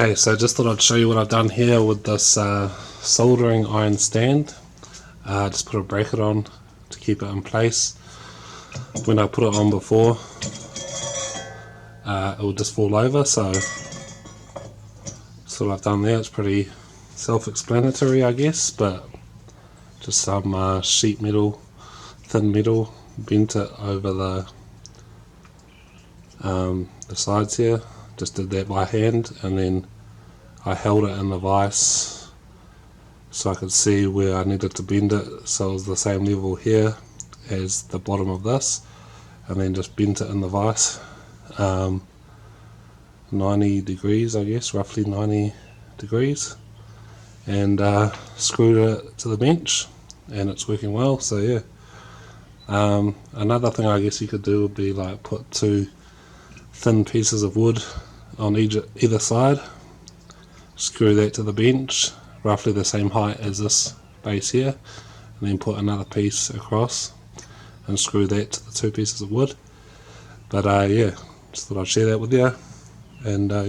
Okay, so just thought I'd show you what I've done here with this soldering iron stand. Just put a bracket on to keep it in place. When I put it on before, it would just fall over, so that's what I've done there. It's pretty self-explanatory, I guess, but just some sheet metal, thin metal, bent it over the sides here. Just did that by hand, and then I held it in the vise so I could see where I needed to bend it so it was the same level here as the bottom of this, and then just bent it in the vise 90 degrees, I guess, roughly 90 degrees, and screwed it to the bench, and it's working well. So yeah, another thing I guess you could do would be like put two thin pieces of wood on either side, screw that to the bench roughly the same height as this base here, and then put another piece across and screw that to the two pieces of wood. But yeah, just thought I'd share that with you, and yeah.